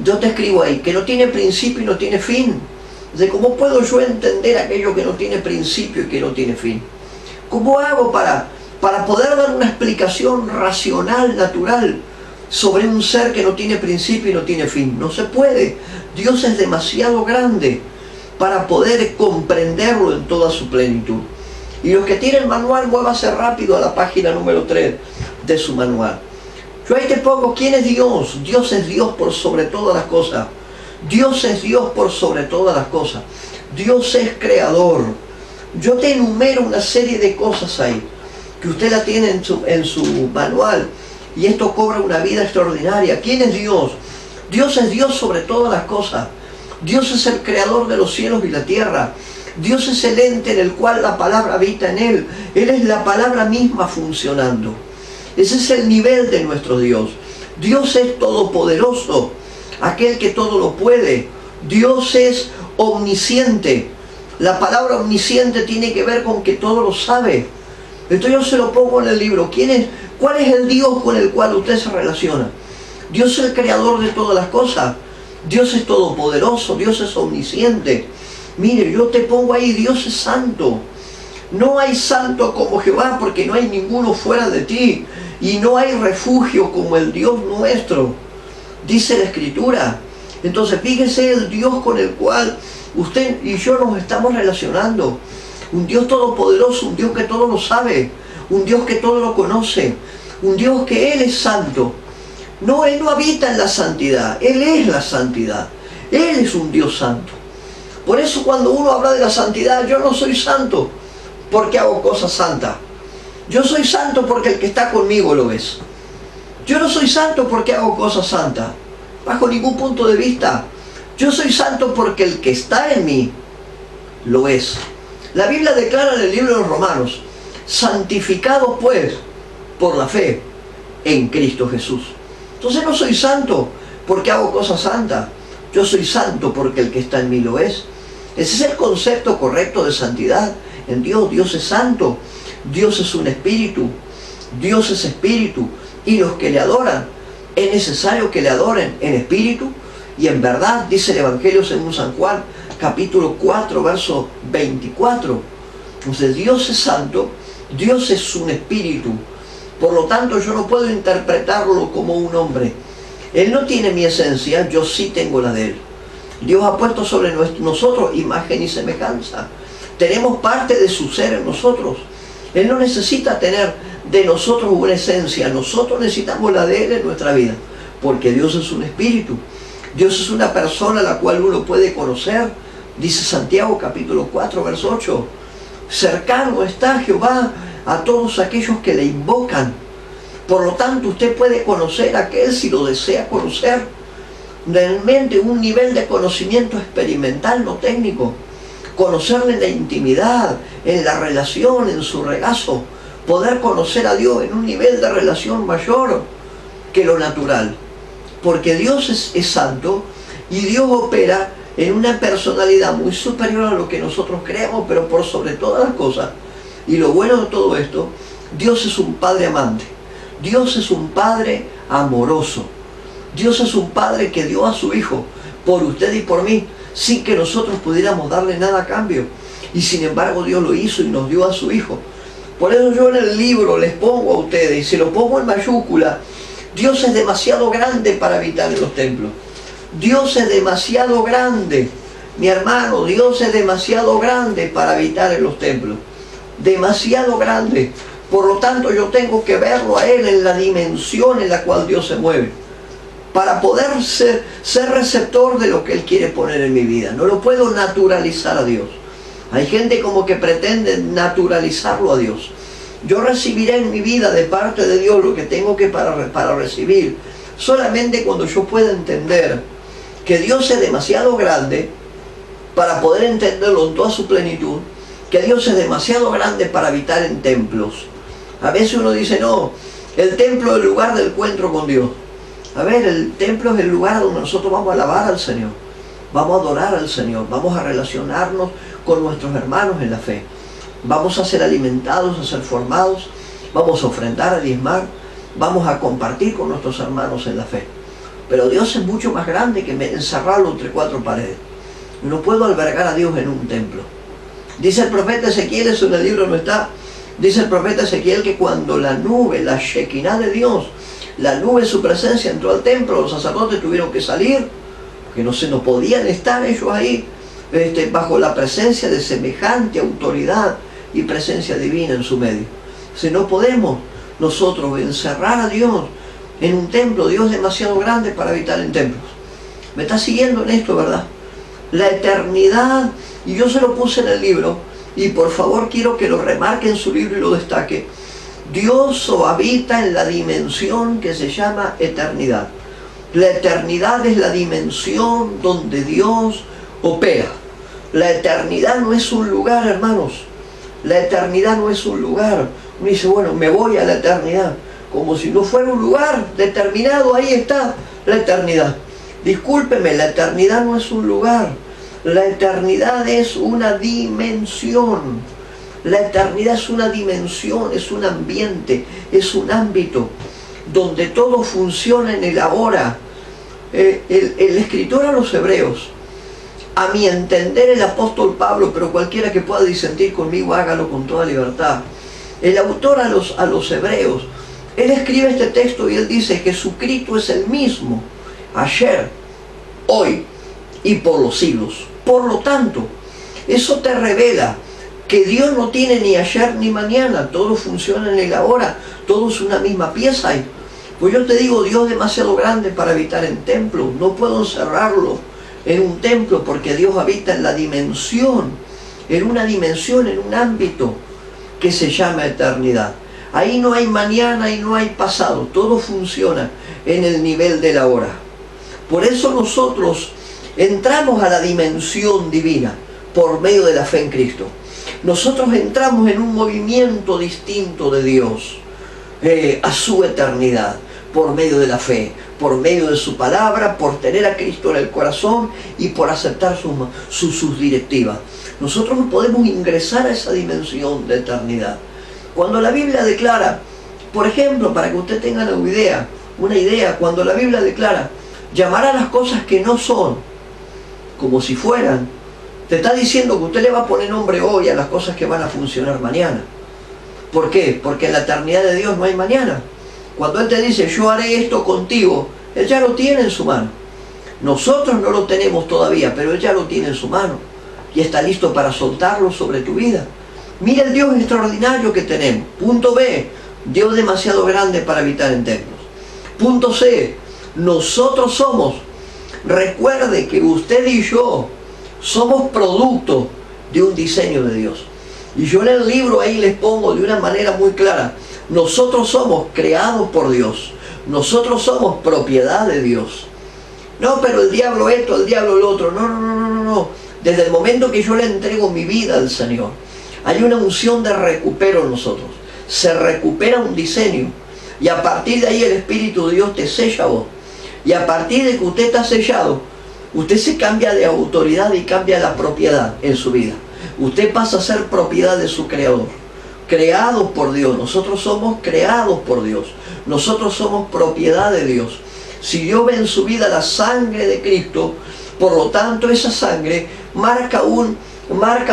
Yo te escribo ahí, que no tiene principio y no tiene fin. ¿Cómo puedo yo entender aquello que no tiene principio y que no tiene fin? ¿Cómo hago para poder dar una explicación racional, natural, sobre un ser que no tiene principio y no tiene fin? No se puede. Dios es demasiado grande para poder comprenderlo en toda su plenitud. Y los que tienen el manual, muévase rápido a la página número 3 de su manual. Yo ahí te pongo, ¿quién es Dios? Dios es Dios por sobre todas las cosas. Dios es Dios por sobre todas las cosas. Dios es creador. Yo te enumero una serie de cosas ahí, que usted la tiene en su manual, y esto cobra una vida extraordinaria. ¿Quién es Dios? Dios es Dios sobre todas las cosas. Dios es el creador de los cielos y la tierra. Dios es el ente en el cual la palabra habita en Él. Él es la palabra misma funcionando. Ese es el nivel de nuestro Dios. Dios es todopoderoso, aquel que todo lo puede. Dios es omnisciente. La palabra omnisciente tiene que ver con que todo lo sabe. Esto yo se lo pongo en el libro. ¿Cuál es el Dios con el cual usted se relaciona? Dios es el creador de todas las cosas. Dios es todopoderoso. Dios es omnisciente. Mire, yo te pongo ahí, Dios es santo. No hay santo como Jehová, porque no hay ninguno fuera de ti. Y no hay refugio como el Dios nuestro, dice la Escritura. Entonces fíjese el Dios con el cual usted y yo nos estamos relacionando. Un Dios todopoderoso, un Dios que todo lo sabe, un Dios que todo lo conoce, un Dios que Él es santo. No, Él no habita en la santidad, Él es la santidad. Él es un Dios santo. Por eso cuando uno habla de la santidad, yo no soy santo porque hago cosas santas. Yo soy santo porque el que está conmigo lo es. Yo no soy santo porque hago cosas santas, bajo ningún punto de vista. Yo soy santo porque el que está en mí lo es. La Biblia declara en el libro de los Romanos: santificados pues por la fe en Cristo Jesús. Entonces no soy santo porque hago cosas santas. Yo soy santo porque el que está en mí lo es. Ese es el concepto correcto de santidad en Dios. Dios es santo. Dios es un espíritu. Dios es espíritu. Y los que le adoran, es necesario que le adoren en espíritu y en verdad, dice el Evangelio según San Juan, capítulo 4, verso 24. Entonces Dios es santo, Dios es un espíritu. Por lo tanto, yo no puedo interpretarlo como un hombre. Él no tiene mi esencia, yo sí tengo la de Él. Dios ha puesto sobre nosotros imagen y semejanza. Tenemos parte de su ser en nosotros. Él no necesita tener de nosotros una esencia. Nosotros necesitamos la de Él en nuestra vida. Porque Dios es un espíritu. Dios es una persona a la cual uno puede conocer. Dice Santiago capítulo 4, verso 8. Cercano está Jehová a todos aquellos que le invocan. Por lo tanto, usted puede conocer a aquel si lo desea conocer. Realmente un nivel de conocimiento experimental, no técnico. Conocerle en la intimidad, en la relación, en su regazo. Poder conocer a Dios en un nivel de relación mayor que lo natural. Porque Dios es santo y Dios opera en una personalidad muy superior a lo que nosotros creemos, pero por sobre todas las cosas. Y lo bueno de todo esto, Dios es un Padre amante. Dios es un Padre amoroso. Dios es un Padre que dio a su Hijo por usted y por mí, sin que nosotros pudiéramos darle nada a cambio. Y sin embargo Dios lo hizo y nos dio a su Hijo. Por eso yo en el libro les pongo a ustedes, y se lo pongo en mayúscula: Dios es demasiado grande para habitar en los templos. Dios es demasiado grande, mi hermano, Dios es demasiado grande para habitar en los templos. Demasiado grande. Por lo tanto, yo tengo que verlo a Él en la dimensión en la cual Dios se mueve, para poder ser receptor de lo que Él quiere poner en mi vida. No lo puedo naturalizar a Dios. Hay gente como que pretende naturalizarlo a Dios. Yo recibiré en mi vida de parte de Dios lo que tengo que para recibir solamente cuando yo pueda entender que Dios es demasiado grande para poder entenderlo en toda su plenitud, que Dios es demasiado grande para habitar en templos. A veces uno dice, no, el templo es el lugar del encuentro con Dios. A ver, el templo es el lugar donde nosotros vamos a alabar al Señor, vamos a adorar al Señor, vamos a relacionarnos con nuestros hermanos en la fe, vamos a ser alimentados, a ser formados, vamos a ofrendar, a diezmar, vamos a compartir con nuestros hermanos en la fe. Pero Dios es mucho más grande que encerrarlo entre cuatro paredes. No puedo albergar a Dios en un templo. Dice el profeta Ezequiel, eso en el libro no está, dice el profeta Ezequiel que cuando la nube, la Shekinah de Dios, la nube de su presencia entró al templo, los sacerdotes tuvieron que salir, porque no podían estar ellos ahí, bajo la presencia de semejante autoridad y presencia divina en su medio. Si no podemos nosotros encerrar a Dios en un templo, Dios es demasiado grande para habitar en templos. ¿Me está siguiendo en esto, verdad? La eternidad, y yo se lo puse en el libro, y por favor quiero que lo remarque en su libro y lo destaque. Dios habita en la dimensión que se llama eternidad. La eternidad es la dimensión donde Dios opera. La eternidad no es un lugar, hermanos. La eternidad no es un lugar. Uno dice, bueno, me voy a la eternidad. Como si no fuera un lugar determinado, ahí está la eternidad. Discúlpeme, la eternidad no es un lugar. La eternidad es una dimensión. La eternidad es una dimensión, es un ambiente, es un ámbito donde todo funciona en el ahora. El escritor a los hebreos, a mi entender el apóstol Pablo, pero cualquiera que pueda disentir conmigo, hágalo con toda libertad. El autor a los hebreos, él escribe este texto y él dice: Jesucristo es el mismo, ayer, hoy y por los siglos. Por lo tanto, eso te revela que Dios no tiene ni ayer ni mañana, todo funciona en el ahora, todo es una misma pieza. Pues yo te digo, Dios es demasiado grande para habitar en templos, no puedo encerrarlo en un templo porque Dios habita en la dimensión, en una dimensión, en un ámbito que se llama eternidad. Ahí no hay mañana y no hay pasado, todo funciona en el nivel del ahora. Por eso nosotros entramos a la dimensión divina por medio de la fe en Cristo. Nosotros entramos en un movimiento distinto de Dios a su eternidad por medio de la fe, por medio de su palabra, por tener a Cristo en el corazón y por aceptar sus directivas. Nosotros podemos ingresar a esa dimensión de eternidad. Cuando la Biblia declara, por ejemplo, para que usted tenga una idea, cuando la Biblia declara, llamará las cosas que no son como si fueran, te está diciendo que usted le va a poner nombre hoy a las cosas que van a funcionar mañana. ¿Por qué? Porque en la eternidad de Dios no hay mañana. Cuando Él te dice, yo haré esto contigo, Él ya lo tiene en su mano. Nosotros no lo tenemos todavía, pero Él ya lo tiene en su mano. Y está listo para soltarlo sobre tu vida. Mira el Dios extraordinario que tenemos. Punto B, Dios demasiado grande para habitar en templos. Punto C, nosotros somos, recuerde que usted y yo somos producto de un diseño de Dios. Y yo en el libro ahí les pongo de una manera muy clara, nosotros somos creados por Dios, nosotros somos propiedad de Dios. No, pero el diablo esto, el diablo lo otro, no. Desde el momento que yo le entrego mi vida al Señor, hay una unción de recupero en nosotros. Se recupera un diseño y a partir de ahí el Espíritu de Dios te sella a vos. Y a partir de que usted está sellado, usted se cambia de autoridad y cambia la propiedad en su vida. Usted pasa a ser propiedad de su Creador. Creados por Dios. Nosotros somos creados por Dios. Nosotros somos propiedad de Dios. Si Dios ve en su vida la sangre de Cristo, por lo tanto esa sangre marca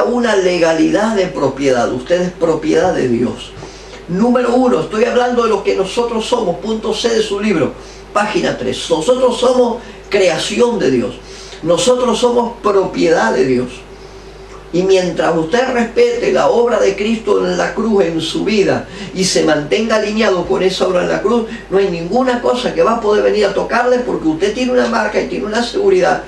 una legalidad de propiedad. Usted es propiedad de Dios. Número 1, estoy hablando de lo que nosotros somos. Punto C de su libro, página 3. Nosotros somos creación de Dios. Nosotros somos propiedad de Dios. Y mientras usted respete la obra de Cristo en la cruz en su vida y se mantenga alineado con esa obra en la cruz, no hay ninguna cosa que va a poder venir a tocarle, porque usted tiene una marca y tiene una seguridad.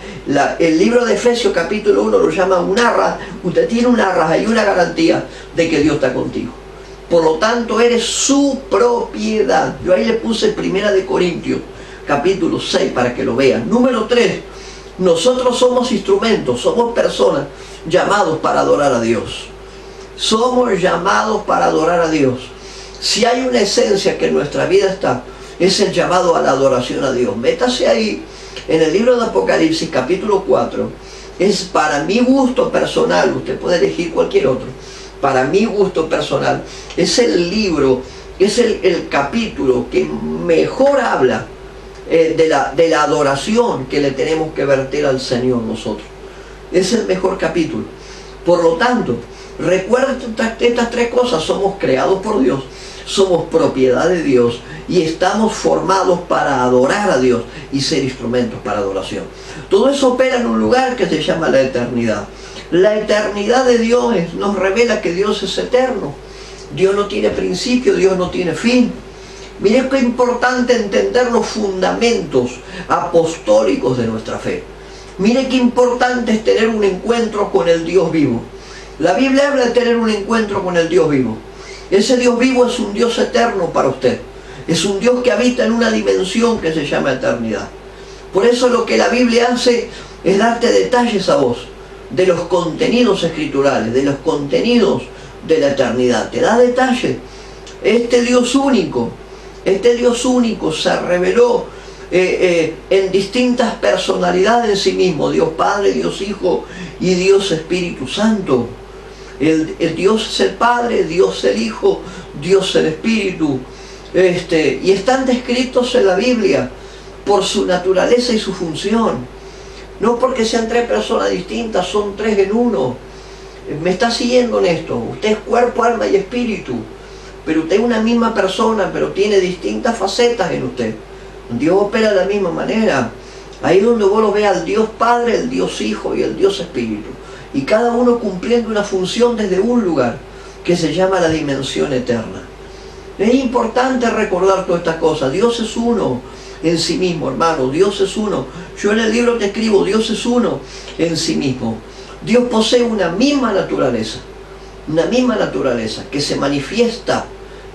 El libro de Efesios capítulo 1 lo llama un arras. Usted tiene un arras y una garantía de que Dios está contigo. Por lo tanto, eres su propiedad. Yo ahí le puse 1 de Corintios, capítulo 6, para que lo vean. Número 3, nosotros somos instrumentos, somos personas llamados para adorar a Dios. Somos llamados para adorar a Dios. Si hay una esencia que en nuestra vida está, es el llamado a la adoración a Dios. Métase ahí, en el libro de Apocalipsis, capítulo 4. Es para mi gusto personal, usted puede elegir cualquier otro. Para mi gusto personal, es el libro, es el capítulo que mejor habla de la adoración que le tenemos que verter al Señor nosotros. Es el mejor capítulo. Por lo tanto, recuerda estas 3 cosas: somos creados por Dios, somos propiedad de Dios y estamos formados para adorar a Dios y ser instrumentos para adoración. Todo eso opera en un lugar que se llama la eternidad. La eternidad de Dios nos revela que Dios es eterno. Dios no tiene principio, Dios no tiene fin. Miren qué importante entender los fundamentos apostólicos de nuestra fe. Miren qué importante es tener un encuentro con el Dios vivo. La Biblia habla de tener un encuentro con el Dios vivo. Ese Dios vivo es un Dios eterno para usted. Es un Dios que habita en una dimensión que se llama eternidad. Por eso lo que la Biblia hace es darte detalles a vos de los contenidos escriturales, de los contenidos de la eternidad. Te da detalles. Este Dios único se reveló en distintas personalidades en sí mismo. Dios Padre, Dios Hijo y Dios Espíritu Santo. El Dios es el Padre, Dios el Hijo, Dios el Espíritu. Y están descritos en la Biblia por su naturaleza y su función. No porque sean 3 personas distintas, son 3 en uno. ¿Me está siguiendo en esto? Usted es cuerpo, alma y espíritu. Pero usted es una misma persona, pero tiene distintas facetas en usted. Dios opera de la misma manera. Ahí donde vos lo veas al Dios Padre, el Dios Hijo y el Dios Espíritu. Y cada uno cumpliendo una función desde un lugar que se llama la dimensión eterna. Es importante recordar todas estas cosas. Dios es uno en sí mismo, hermano. Dios es uno. Yo en el libro te escribo, Dios es uno en sí mismo. Dios posee una misma naturaleza que se manifiesta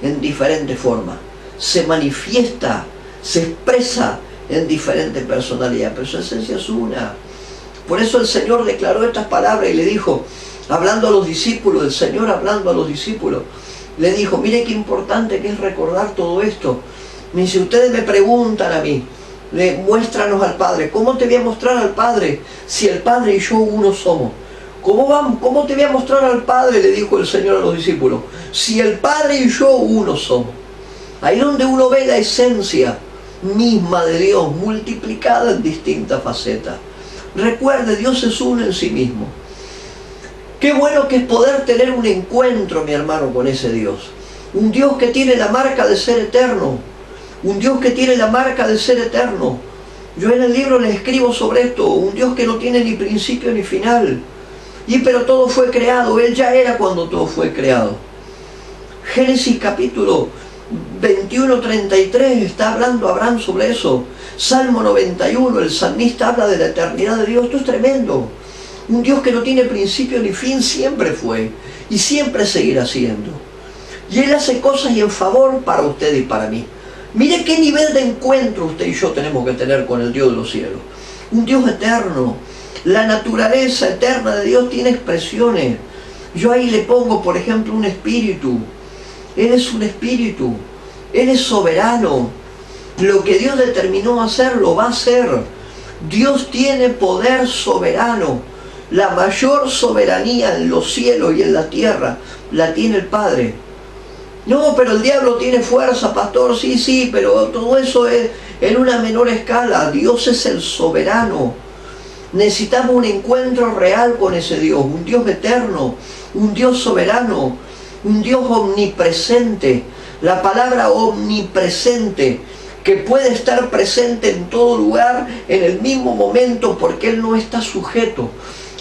en diferentes formas. Se manifiesta, se expresa en diferentes personalidades, pero su esencia es una. Por eso el Señor declaró estas palabras y le dijo, hablando a los discípulos, el Señor hablando a los discípulos, le dijo, mire qué importante que es recordar todo esto. Si ustedes me preguntan a mí, muéstranos al Padre. ¿Cómo te voy a mostrar al Padre si el Padre y yo uno somos? ¿Cómo te voy a mostrar al Padre? Le dijo el Señor a los discípulos. Si el Padre y yo uno somos. Ahí donde uno ve la esencia misma de Dios multiplicada en distintas facetas. Recuerde, Dios es uno en sí mismo. Qué bueno que es poder tener un encuentro, mi hermano, con ese Dios. Un Dios que tiene la marca de ser eterno. Un Dios que tiene la marca de ser eterno. Yo en el libro les escribo sobre esto. Un Dios que no tiene ni principio ni final. Pero todo fue creado. Él ya era cuando todo fue creado. Génesis capítulo 21:33 está hablando Abraham sobre eso. Salmo 91, el salmista habla de la eternidad de Dios. Esto es tremendo. Un Dios que no tiene principio ni fin, siempre fue y siempre seguirá siendo. Y Él hace cosas y en favor para usted y para mí. Mire qué nivel de encuentro usted y yo tenemos que tener con el Dios de los cielos. Un Dios eterno. La naturaleza eterna de Dios tiene expresiones. Yo ahí le pongo, por ejemplo, un espíritu. Él es un espíritu. Él es soberano. Lo que Dios determinó hacer, lo va a hacer. Dios tiene poder soberano. La mayor soberanía en los cielos y en la tierra la tiene el Padre. No, pero el diablo tiene fuerza, pastor. Sí, pero todo eso es en una menor escala. Dios es el soberano. Necesitamos un encuentro real con ese Dios. Un Dios eterno. Un Dios soberano. Un Dios omnipresente. La palabra omnipresente, que puede estar presente en todo lugar, en el mismo momento, porque Él no está sujeto.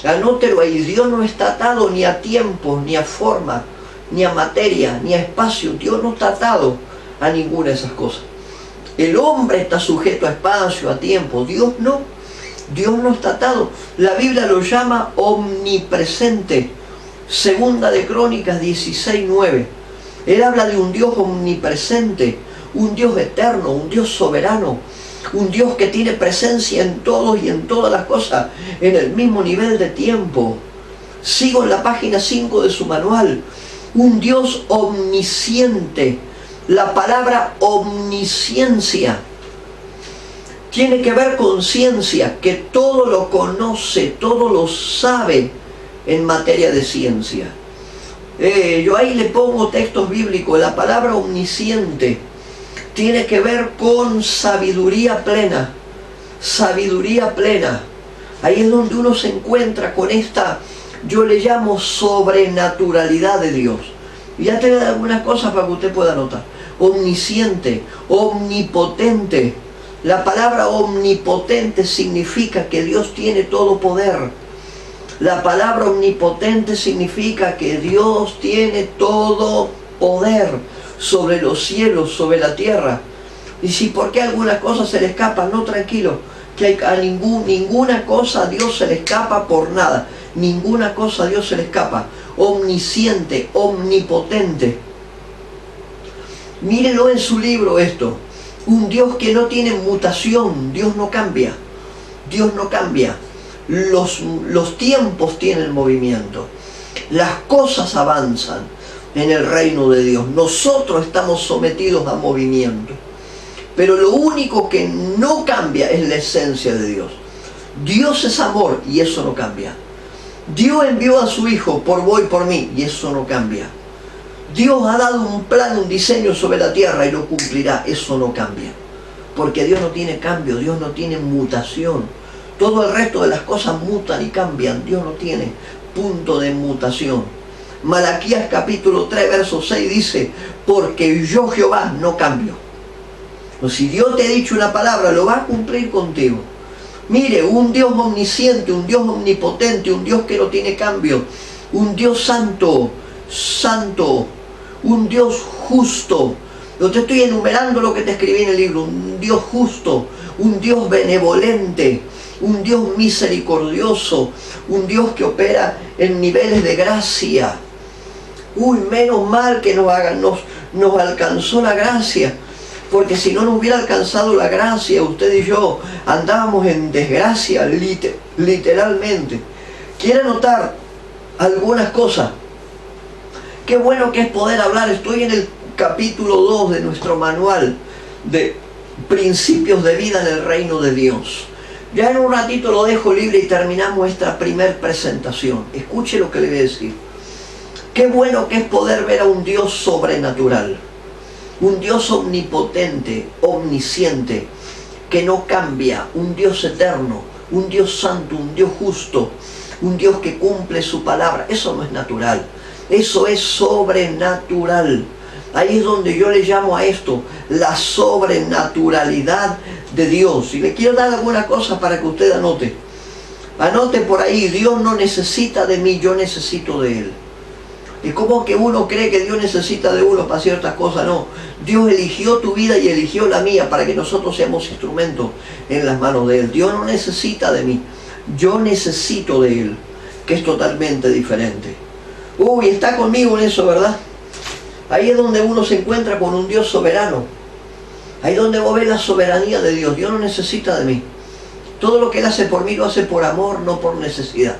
Anótelo ahí, Dios no está atado ni a tiempo, ni a forma, ni a materia, ni a espacio. Dios no está atado a ninguna de esas cosas. El hombre está sujeto a espacio, a tiempo. Dios no. Dios no está atado. La Biblia lo llama omnipresente. Segunda de Crónicas 16:9. Él habla de un Dios omnipresente, un Dios eterno, un Dios soberano, un Dios que tiene presencia en todos y en todas las cosas, en el mismo nivel de tiempo. Sigo en la página 5 de su manual. Un Dios omnisciente. La palabra omnisciencia tiene que ver con ciencia, que todo lo conoce, todo lo sabe en materia de ciencia. Yo ahí le pongo textos bíblicos. La palabra omnisciente tiene que ver con sabiduría plena. Sabiduría plena. Ahí es donde uno se encuentra con esta, yo le llamo sobrenaturalidad de Dios. Y ya te voy a dar algunas cosas para que usted pueda notar. Omnisciente, omnipotente. La palabra omnipotente significa que Dios tiene todo poder. La palabra omnipotente significa que Dios tiene todo poder sobre los cielos, sobre la tierra. Y si por qué algunas cosas se le escapan, no, tranquilo, que a ninguna cosa a Dios se le escapa por nada. Ninguna cosa a Dios se le escapa. Omnisciente, omnipotente. Mírenlo en su libro esto. Un Dios que no tiene mutación. Dios no cambia. Dios no cambia. Los tiempos tienen movimiento. Las cosas avanzan en el reino de Dios. Nosotros estamos sometidos a movimiento. Pero lo único que no cambia es la esencia de Dios. Dios es amor y eso no cambia. Dios envió a su Hijo por vos y por mí y eso no cambia. Dios ha dado un plan, un diseño sobre la tierra y lo cumplirá. Eso no cambia. Porque Dios no tiene cambio, Dios no tiene mutación. Todo el resto de las cosas mutan y cambian. Dios no tiene punto de mutación. Malaquías capítulo 3, verso 6 dice, porque yo Jehová no cambio. Si Dios te ha dicho una palabra, lo va a cumplir contigo. Mire, un Dios omnisciente, un Dios omnipotente, un Dios que no tiene cambio, un Dios santo, santo, un Dios justo. Yo te estoy enumerando lo que te escribí en el libro. Un Dios justo, un Dios benevolente, un Dios misericordioso, un Dios que opera en niveles de gracia. Uy, menos mal que nos alcanzó la gracia. Porque si no nos hubiera alcanzado la gracia, usted y yo andábamos en desgracia, literalmente. Quiero anotar algunas cosas. Qué bueno que es poder hablar. Estoy en el capítulo 2 de nuestro manual de principios de vida en el reino de Dios. Ya en un ratito lo dejo libre y terminamos esta primer presentación. Escuche lo que le voy a decir. Qué bueno que es poder ver a un Dios sobrenatural. Un Dios omnipotente, omnisciente, que no cambia, un Dios eterno, un Dios santo, un Dios justo, un Dios que cumple su palabra. Eso no es natural, eso es sobrenatural. Ahí es donde yo le llamo a esto la sobrenaturalidad de Dios. Y le quiero dar alguna cosa para que usted anote. Anote por ahí, Dios no necesita de mí, yo necesito de Él. Es como que uno cree que Dios necesita de uno para ciertas cosas. No, Dios eligió tu vida y eligió la mía para que nosotros seamos instrumentos en las manos de Él. Dios no necesita de mí, yo necesito de Él, que es totalmente diferente. Uy, está conmigo en eso, ¿verdad? Ahí es donde uno se encuentra con un Dios soberano. Ahí es donde vos ves la soberanía de Dios. Dios no necesita de mí. Todo lo que Él hace por mí lo hace por amor, no por necesidad.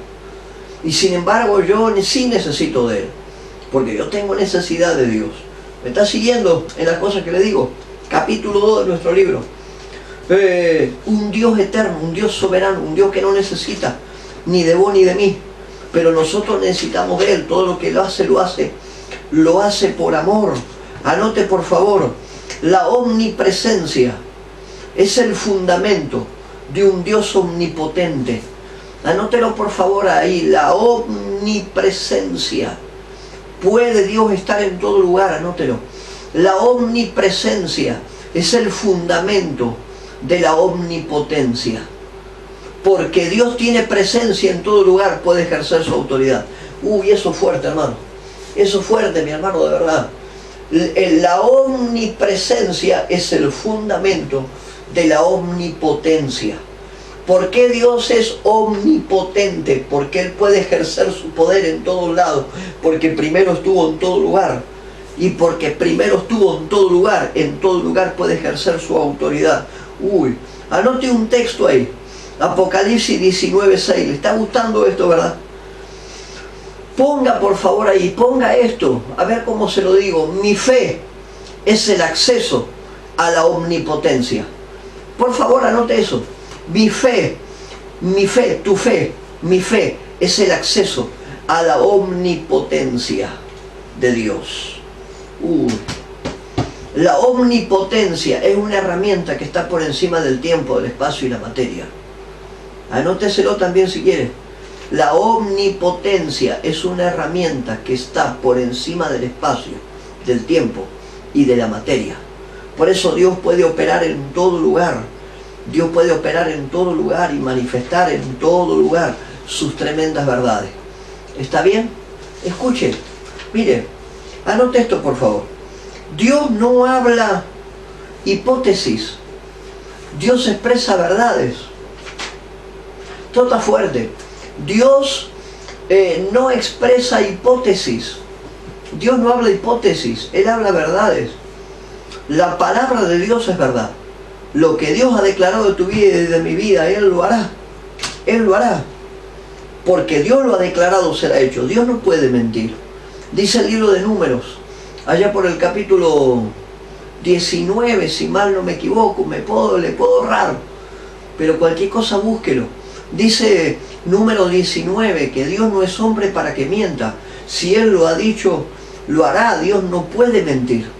Y sin embargo yo sí necesito de Él. Porque yo tengo necesidad de Dios. ¿Me está siguiendo en las cosas que le digo? Capítulo 2 de nuestro libro. Un Dios eterno, un Dios soberano, un Dios que no necesita ni de vos ni de mí. Pero nosotros necesitamos de Él. Todo lo que lo hace por amor. Anote por favor, la omnipresencia es el fundamento de un Dios omnipotente. Anótelo por favor ahí, la omnipresencia. ¿Puede Dios estar en todo lugar? Anótelo. La omnipresencia es el fundamento de la omnipotencia. Porque Dios tiene presencia en todo lugar, puede ejercer su autoridad. Uy, eso es fuerte, hermano. Eso es fuerte, mi hermano, de verdad. La omnipresencia es el fundamento de la omnipotencia. ¿Por qué Dios es omnipotente? Porque Él puede ejercer su poder en todos lados. Porque primero estuvo en todo lugar. Y porque primero estuvo en todo lugar puede ejercer su autoridad. Uy, anote un texto ahí. Apocalipsis 19:6. ¿Le está gustando esto, verdad? Ponga por favor ahí, ponga esto. A ver cómo se lo digo. Mi fe es el acceso a la omnipotencia. Por favor, anote eso. Mi fe, tu fe, mi fe es el acceso a la omnipotencia de Dios. La omnipotencia es una herramienta que está por encima del tiempo, del espacio y la materia. Anóteselo también si quiere. La omnipotencia es una herramienta que está por encima del espacio, del tiempo y de la materia. Por eso Dios puede operar en todo lugar. Dios puede operar en todo lugar y manifestar en todo lugar sus tremendas verdades. ¿Está bien? Escuche, mire, anote esto por favor. Dios no habla hipótesis. Dios expresa verdades. Esto está fuerte. Dios no expresa hipótesis. Dios no habla hipótesis. Él habla verdades. La palabra de Dios es verdad. Lo que Dios ha declarado de tu vida y de mi vida, Él lo hará. Él lo hará. Porque Dios lo ha declarado, será hecho. Dios no puede mentir. Dice el libro de Números, allá por el capítulo 19, si mal no me equivoco, le puedo ahorrar, pero cualquier cosa búsquelo. Dice Número 19 que Dios no es hombre para que mienta. Si Él lo ha dicho, lo hará. Dios no puede mentir.